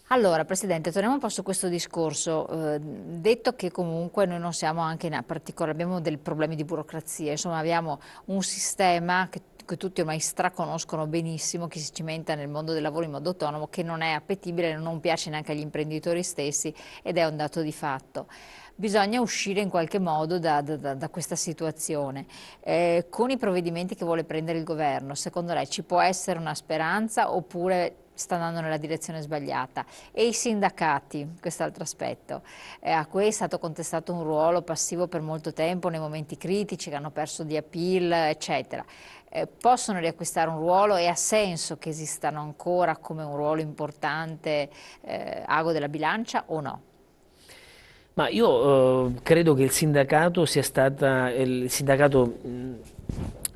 Allora, Presidente, torniamo un po' su questo discorso. Detto che comunque noi non siamo anche in particolare, abbiamo dei problemi di burocrazia, insomma abbiamo un sistema che tutti ormai straconoscono benissimo, chi si cimenta nel mondo del lavoro in modo autonomo, che non è appetibile, non piace neanche agli imprenditori stessi ed è un dato di fatto. Bisogna uscire in qualche modo da questa situazione. Con i provvedimenti che vuole prendere il governo, secondo lei ci può essere una speranza oppure sta andando nella direzione sbagliata? E i sindacati, quest'altro aspetto, a cui è stato contestato un ruolo passivo per molto tempo nei momenti critici che hanno perso di appeal, eccetera. Possono riacquistare un ruolo e ha senso che esistano ancora come un ruolo importante, ago della bilancia o no? Ma io credo che il sindacato sia stata, il sindacato,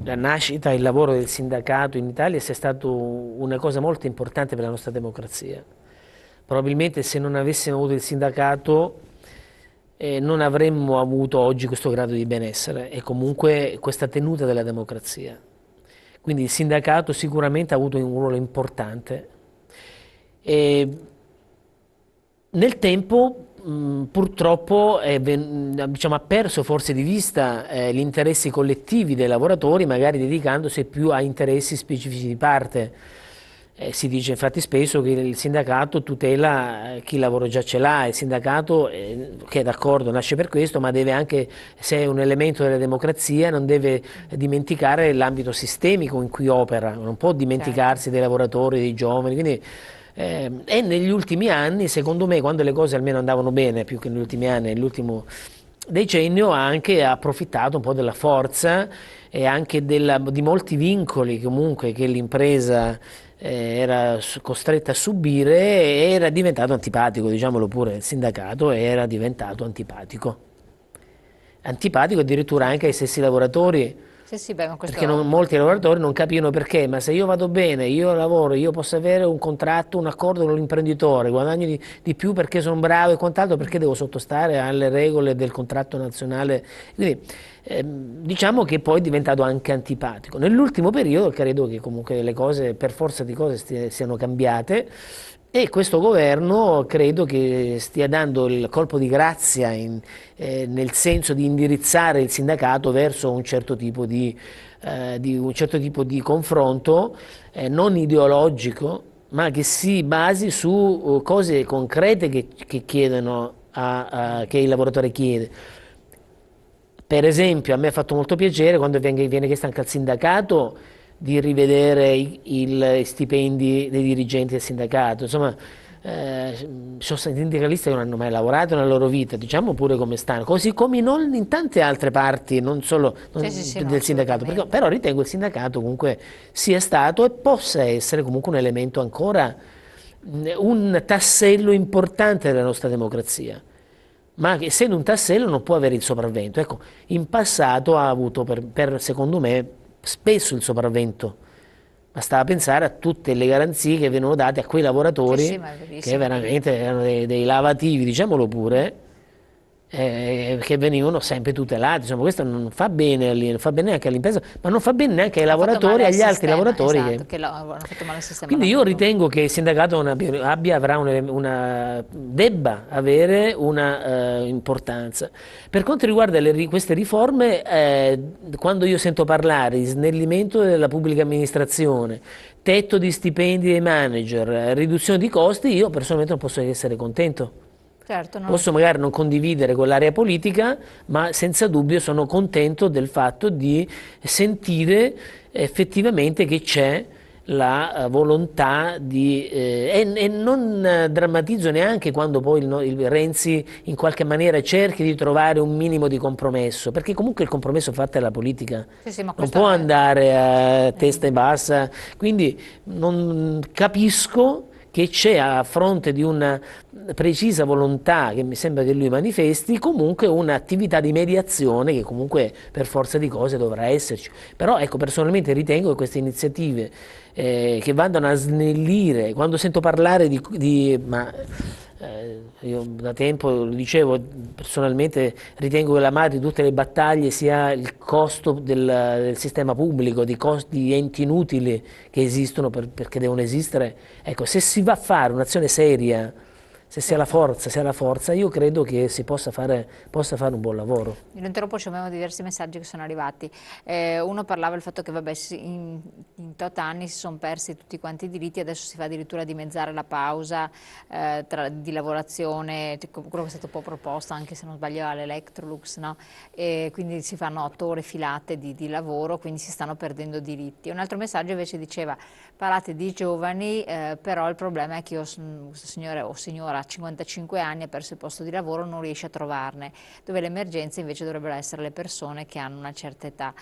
la nascita, il lavoro del sindacato in Italia sia stato una cosa molto importante per la nostra democrazia. Probabilmente se non avessimo avuto il sindacato non avremmo avuto oggi questo grado di benessere e comunque questa tenuta della democrazia. Quindi il sindacato sicuramente ha avuto un ruolo importante. E nel tempo, purtroppo, diciamo, ha perso forse di vista gli interessi collettivi dei lavoratori, magari dedicandosi più a interessi specifici di parte. Si dice infatti spesso che il sindacato tutela chi il lavoro già ce l'ha, il sindacato, che è d'accordo, nasce per questo, ma deve anche, se è un elemento della democrazia, non deve dimenticare l'ambito sistemico in cui opera, non può Certo. dimenticarsi dei lavoratori, dei giovani, quindi e negli ultimi anni, secondo me, quando le cose almeno andavano bene, più che negli ultimi anni, nell'ultimo decennio, ha anche approfittato un po' della forza e anche di molti vincoli comunque che l'impresa era costretta a subire e era diventato antipatico, diciamolo pure, il sindacato era diventato antipatico. Antipatico addirittura anche ai stessi lavoratori Sì, sì, beh, ma perché questo molti infatti. lavoratori non capiscono perché, ma se io vado bene, io lavoro, io posso avere un contratto, un accordo con l'imprenditore, guadagno di più perché sono bravo e quant'altro, perché devo sottostare alle regole del contratto nazionale? Quindi diciamo che poi è diventato anche antipatico. Nell'ultimo periodo credo che comunque le cose, per forza di cose, siano cambiate e questo governo credo che stia dando il colpo di grazia nel senso di indirizzare il sindacato verso un certo tipo un certo tipo di confronto non ideologico, ma che si basi su cose concrete che chiedono che il lavoratore chiede. Per esempio, a me ha fatto molto piacere quando viene chiesto anche al sindacato di rivedere i stipendi dei dirigenti del sindacato. Insomma, ci sono stati sindacalisti che non hanno mai lavorato nella loro vita, diciamo pure come stanno, così come in tante altre parti, non solo Sì, sì, sì, no, del sindacato, assolutamente. però ritengo il sindacato comunque sia stato e possa essere comunque un elemento ancora, un tassello importante della nostra democrazia ma che essendo un tassello non può avere il sopravvento. Ecco, in passato ha avuto secondo me spesso il sopravvento. Bastava pensare a tutte le garanzie che venivano date a quei Sì, sì, lavoratori ma è che verissimo. veramente erano dei lavativi, diciamolo pure, che venivano sempre tutelati. Insomma, questo non fa bene, non fa bene neanche all'impresa, ma non fa bene neanche ai Ha fatto lavoratori male e al agli altri sistema, lavoratori esatto, che che hanno fatto male al sistema quindi io lavoro. ritengo che il sindacato avrà debba avere una importanza. Per quanto riguarda queste riforme, quando io sento parlare di snellimento della pubblica amministrazione, tetto di stipendi dei manager, riduzione di costi, io personalmente non posso che essere contento. Certo, no, Posso magari non condividere con l'area politica, ma senza dubbio sono contento del fatto di sentire effettivamente che c'è la volontà e non drammatizzo neanche quando poi il Renzi in qualche maniera cerchi di trovare un minimo di compromesso, perché comunque il compromesso fatto è la politica, sì, sì, ma non questo può è. andare a testa e Mm. bassa, quindi non capisco che c'è a fronte di una precisa volontà che mi sembra che lui manifesti, comunque un'attività di mediazione che comunque per forza di cose dovrà esserci. Però ecco, personalmente ritengo che queste iniziative che vadano a snellire, quando sento parlare io da tempo lo dicevo, personalmente ritengo che la madre di tutte le battaglie sia il costo del sistema pubblico, di enti inutili che esistono perché devono esistere. Ecco, se si va a fare un'azione seria, se si ha la forza, io credo che si possa fare un buon lavoro. Lo interrompo, abbiamo diversi messaggi che sono arrivati. Uno parlava del fatto che vabbè, in tot anni si sono persi tutti quanti i diritti, adesso si fa addirittura dimezzare la pausa di lavorazione, quello che è stato un po' proposto, anche se non sbaglio all'Electrolux, no? E quindi si fanno 8 ore filate di lavoro, quindi si stanno perdendo diritti. Un altro messaggio invece diceva, parlate di giovani, però il problema è che io, questo signore o signora ha 55 anni, ha perso il posto di lavoro, non riesce a trovarne, dove le emergenze invece dovrebbero essere le persone che hanno una certa età.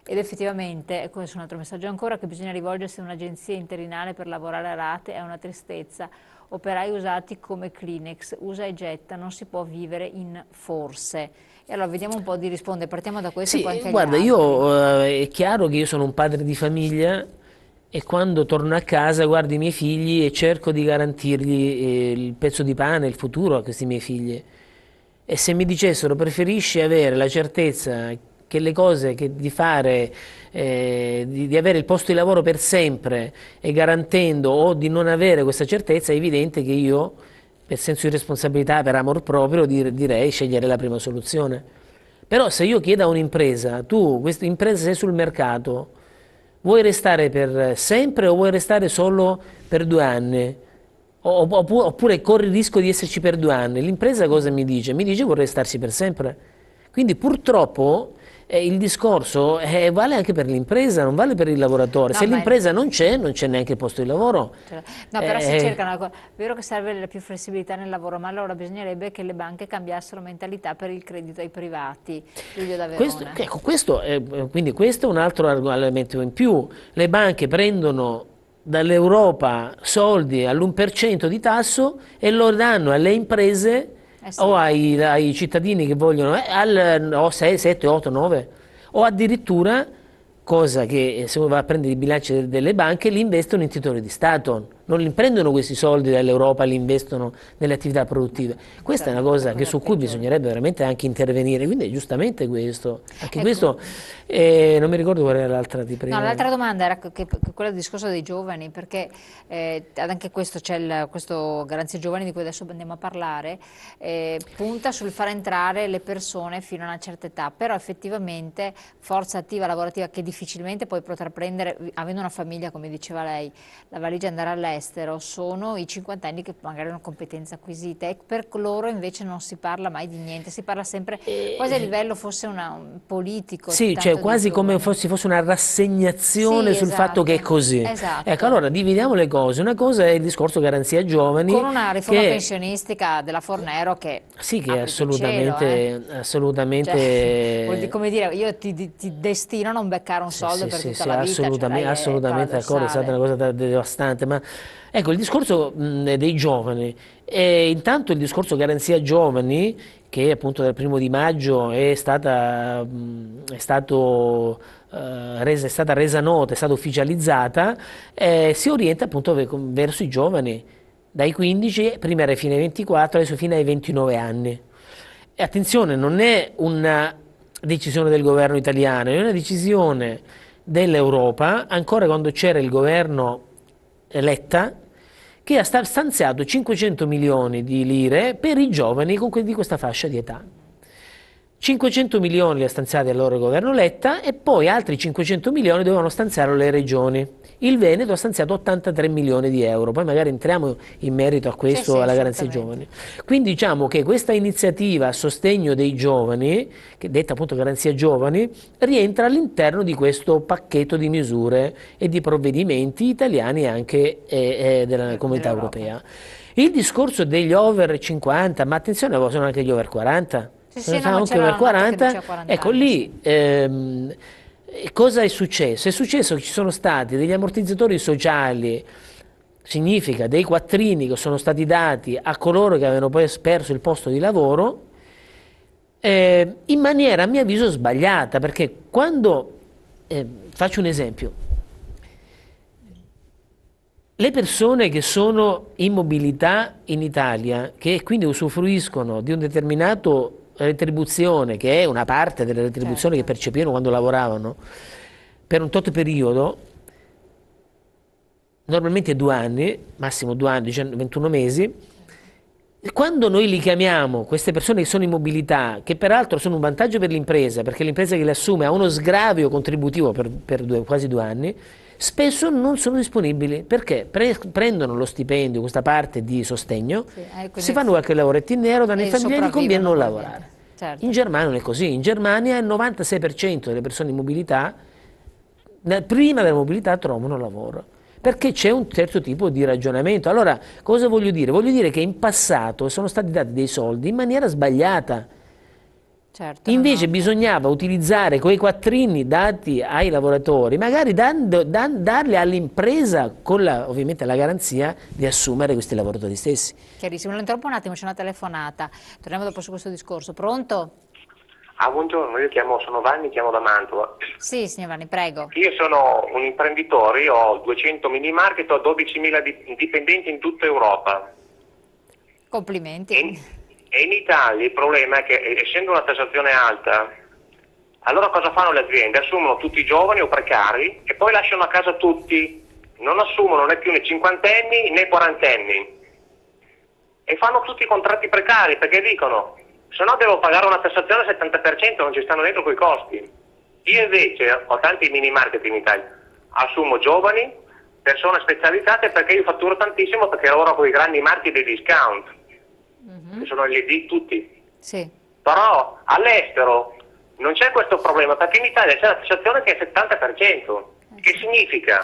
Ed effettivamente, questo è un altro messaggio ancora, che bisogna rivolgersi a un'agenzia interinale per lavorare a rate, è una tristezza. Operai usati come Kleenex, usa e getta, non si può vivere in forse. E allora vediamo un po' di rispondere, partiamo da questo e poi anche agli Guarda, altri. è chiaro che io sono un padre di famiglia e quando torno a casa guardo i miei figli e cerco di garantirgli il pezzo di pane, il futuro a questi miei figli. E se mi dicessero preferisci avere la certezza che le cose che di fare, di avere il posto di lavoro per sempre e garantendo o di non avere questa certezza, è evidente che io, per senso di responsabilità, per amor proprio, direi scegliere la prima soluzione. Però se io chiedo a un'impresa, tu, questa impresa sei sul mercato, vuoi restare per sempre o vuoi restare solo per 2 anni? Oppure corri il rischio di esserci per 2 anni. L'impresa cosa mi dice? Mi dice vorrei starci per sempre. Quindi purtroppo il discorso vale anche per l'impresa, non vale per il lavoratore. No, Se l'impresa non c'è neanche il posto di lavoro. no, però si cerca una cosa. È vero che serve più flessibilità nel lavoro, ma allora bisognerebbe che le banche cambiassero mentalità per il credito ai privati. Giulio da Verona. Quindi questo è un altro elemento in più. Le banche prendono dall'Europa soldi all'1% di tasso e lo danno alle imprese Sì. o ai cittadini che vogliono o 6, 7, 8, 9 o addirittura, cosa che se uno va a prendere i bilanci delle banche, li investono in titoli di Stato, non li prendono questi soldi dall'Europa, li investono nelle attività produttive. Questa è una cosa su cui bisognerebbe veramente anche intervenire, quindi è giustamente questo. Anche questo, non mi ricordo qual era l'altra di prima. No, l'altra domanda era quella del discorso dei giovani, perché anche questo c'è questo Garanzia Giovani di cui adesso andiamo a parlare, punta sul far entrare le persone fino a una certa età, però effettivamente forza attiva lavorativa che difficilmente poi potrà prendere, avendo una famiglia come diceva lei, la valigia e andare all'estero, sono i 50 anni che magari hanno competenze acquisite e per loro invece non si parla mai di niente, si parla sempre quasi a livello fosse un politico. Sì, cioè quasi come fosse una rassegnazione sul fatto che è così. Esatto. Ecco, allora dividiamo le cose. Una cosa è il discorso Garanzia Giovani. Con una riforma pensionistica della Fornero che sì, che è assolutamente cioè, come dire, io ti destino a non beccare un soldo per tutta la vita. Assolutamente d'accordo, è stata una cosa devastante. Ma ecco, il discorso dei giovani, intanto il discorso Garanzia Giovani, che appunto dal 1° maggio è stata resa nota, è stata ufficializzata, si orienta appunto verso i giovani, dai 15, prima era fino ai 24, adesso fino ai 29 anni. E attenzione, non è una decisione del governo italiano, è una decisione dell'Europa, ancora quando c'era il governo Letta, che ha stanziato 500 milioni di lire per i giovani di questa fascia di età. 500 milioni li ha stanziati allora il governo Letta e poi altri 500 milioni dovevano stanziare le regioni. Il Veneto ha stanziato 83 milioni di euro, poi magari entriamo in merito a questo, alla Garanzia Giovani. Quindi diciamo che questa iniziativa a sostegno dei giovani, che detta appunto Garanzia Giovani, rientra all'interno di questo pacchetto di misure e di provvedimenti italiani e anche della Comunità Europea. Il discorso degli over 50, ma attenzione, sono anche gli over 40. Anche over 40, ecco lì cosa è successo? È successo che ci sono stati degli ammortizzatori sociali, significa dei quattrini che sono stati dati a coloro che avevano poi perso il posto di lavoro, in maniera a mio avviso sbagliata, perché quando, faccio un esempio, le persone che sono in mobilità in Italia, che quindi usufruiscono di un determinato retribuzione, che è una parte delle retribuzioni che percepivano quando lavoravano, per un tot periodo, normalmente 2 anni, massimo 2 anni, 21 mesi, quando noi li chiamiamo, queste persone che sono in mobilità, che peraltro sono un vantaggio per l'impresa, perché l'impresa che le assume ha uno sgravio contributivo per quasi 2 anni, spesso non sono disponibili perché prendono lo stipendio, questa parte di sostegno, si fanno qualche lavoretto in nero, danno in famiglia e gli conviene non lavorare. Certo. In Germania non è così, in Germania il 96% delle persone in mobilità, prima della mobilità trovano lavoro. Perché c'è un certo tipo di ragionamento. Allora, cosa voglio dire? Voglio dire che in passato sono stati dati dei soldi in maniera sbagliata. Certo, Invece bisognava utilizzare quei quattrini dati ai lavoratori, magari darli all'impresa con ovviamente la garanzia di assumere questi lavoratori stessi. Chiarissimo, lo interrompo un attimo, c'è una telefonata. Torniamo dopo su questo discorso. Pronto? Buongiorno, sono Vanni, chiamo da Mantova. Sì, signor Vanni, prego. Io sono un imprenditore, ho 200 mini market, ho 12.000 dipendenti in tutta Europa. Complimenti. E in Italia il problema è che, essendo una tassazione alta, allora cosa fanno le aziende? Assumono tutti i giovani o precari e poi lasciano a casa tutti. Non assumono né più né cinquantenni né quarantenni. E fanno tutti i contratti precari perché dicono: se no devo pagare una tassazione al 70%, non ci stanno dentro quei costi. Io invece ho tanti mini market in Italia, assumo giovani, persone specializzate perché io fatturo tantissimo perché lavoro con i grandi marchi dei discount, che sono gli ED tutti. Sì. Però all'estero non c'è questo problema perché in Italia c'è la tassazione che è il 70%, che significa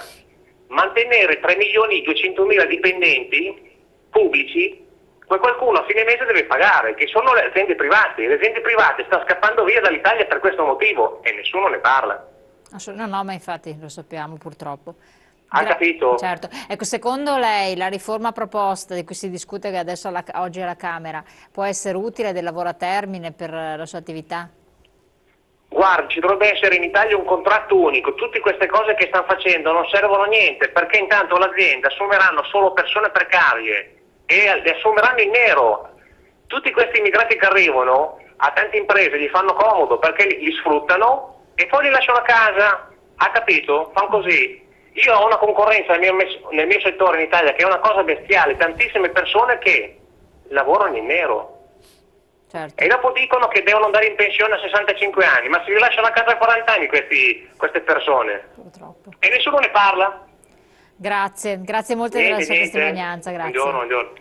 mantenere 3.200.000 dipendenti pubblici. Poi qualcuno a fine mese deve pagare, che sono le aziende private. Le aziende private stanno scappando via dall'Italia per questo motivo e nessuno ne parla. No, ma infatti lo sappiamo purtroppo. Ha capito? Certo. Ecco, secondo lei la riforma proposta di cui si discute che adesso oggi alla Camera può essere utile del lavoro a termine per la sua attività? Guardi, ci dovrebbe essere in Italia un contratto unico. Tutte queste cose che stanno facendo non servono a niente perché intanto l'azienda assumeranno solo persone precarie e le assumeranno in nero. Tutti questi immigrati che arrivano a tante imprese gli fanno comodo perché li sfruttano e poi li lasciano a casa. Ha capito? Fanno così. Io ho una concorrenza nel mio settore in Italia che è una cosa bestiale, tantissime persone che lavorano in nero. Certo. E dopo dicono che devono andare in pensione a 65 anni, ma si rilasciano a casa a 40 anni queste persone. Purtroppo. E nessuno ne parla. Grazie molte della sua testimonianza, grazie. Buongiorno.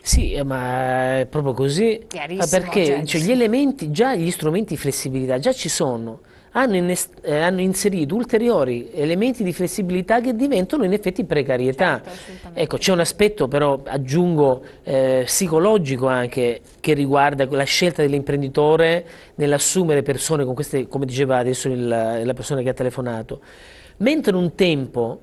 Sì, ma è proprio così, perché cioè, gli elementi, già gli strumenti di flessibilità già ci sono, hanno inserito ulteriori elementi di flessibilità che diventano in effetti precarietà. Certo, ecco, c'è un aspetto però, aggiungo, psicologico anche, che riguarda la scelta dell'imprenditore nell'assumere persone con queste, come diceva adesso la persona che ha telefonato. Mentre un tempo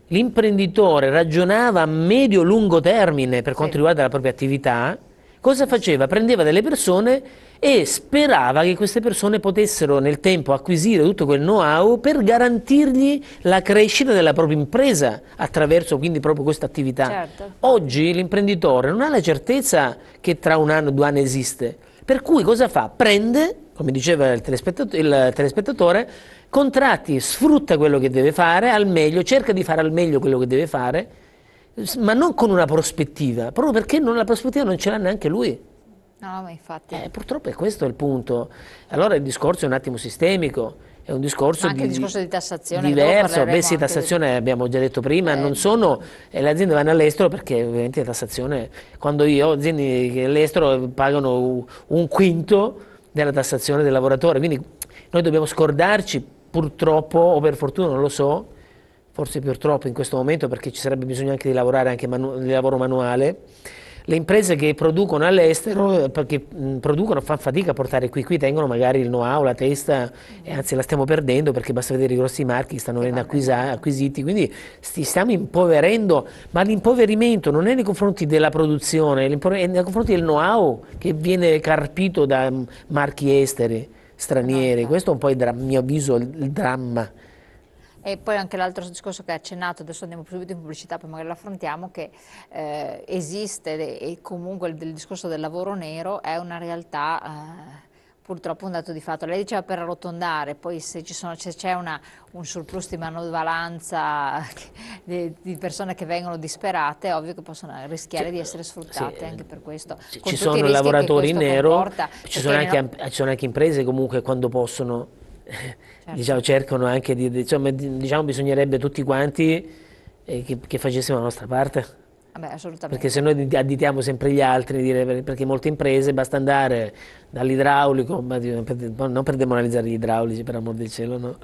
l'imprenditore ragionava a medio-lungo termine per quanto riguarda la propria attività, cosa faceva? Prendeva delle persone e sperava che queste persone potessero nel tempo acquisire tutto quel know-how per garantirgli la crescita della propria impresa attraverso quindi proprio questa attività. Certo. Oggi l'imprenditore non ha la certezza che tra 1 anno o 2 anni esiste, per cui cosa fa? Prende, come diceva il telespettatore, contratti, sfrutta quello che deve fare al meglio, cerca di fare al meglio quello che deve fare, ma non con una prospettiva, proprio perché la prospettiva non ce l'ha neanche lui. No, ma infatti. Purtroppo è questo il punto. Allora il discorso è un attimo sistemico, è un discorso, anche il discorso di tassazione diverso. Beh sì, tassazione abbiamo già detto prima, non sono, le aziende vanno all'estero perché ovviamente la tassazione, quando io ho aziende che all'estero pagano 1/5 della tassazione del lavoratore, quindi noi dobbiamo scordarci, purtroppo o per fortuna non lo so, forse purtroppo in questo momento perché ci sarebbe bisogno anche di lavorare anche di lavoro manuale, le imprese che producono all'estero, perché producono, fanno fatica a portare qui tengono magari il know-how, la testa, e anzi la stiamo perdendo perché basta vedere i grossi marchi che stanno venendo acquisiti, quindi stiamo impoverendo, ma l'impoverimento non è nei confronti della produzione, è nei confronti del know-how che viene carpito da marchi esteri, stranieri, questo è un po' a mio avviso il dramma. E poi anche l'altro discorso che hai accennato, adesso andiamo subito in pubblicità, poi magari l'affrontiamo, che esiste e comunque il discorso del lavoro nero è una realtà purtroppo un dato di fatto. Lei diceva per arrotondare, poi se c'è un surplus di manovalanza di persone che vengono disperate, è ovvio che possono rischiare di essere sfruttate anche per questo. Ci sono lavoratori in nero, ci sono anche imprese comunque quando possono. Certo. Diciamo, cercano anche insomma, diciamo, bisognerebbe tutti quanti che facessimo la nostra parte. Vabbè, assolutamente. Perché se noi additiamo sempre gli altri, perché molte imprese basta andare dall'idraulico, non per demoralizzare gli idraulici, per amor del cielo, no?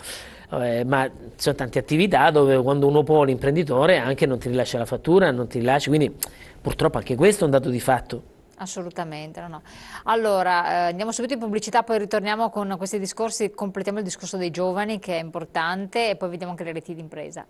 Ma ci sono tante attività dove quando uno può, l'imprenditore anche non ti rilascia la fattura, non ti rilascia, quindi purtroppo anche questo è un dato di fatto. Assolutamente, no. Allora, andiamo subito in pubblicità, poi ritorniamo con questi discorsi, completiamo il discorso dei giovani che è importante e poi vediamo anche le reti d'impresa.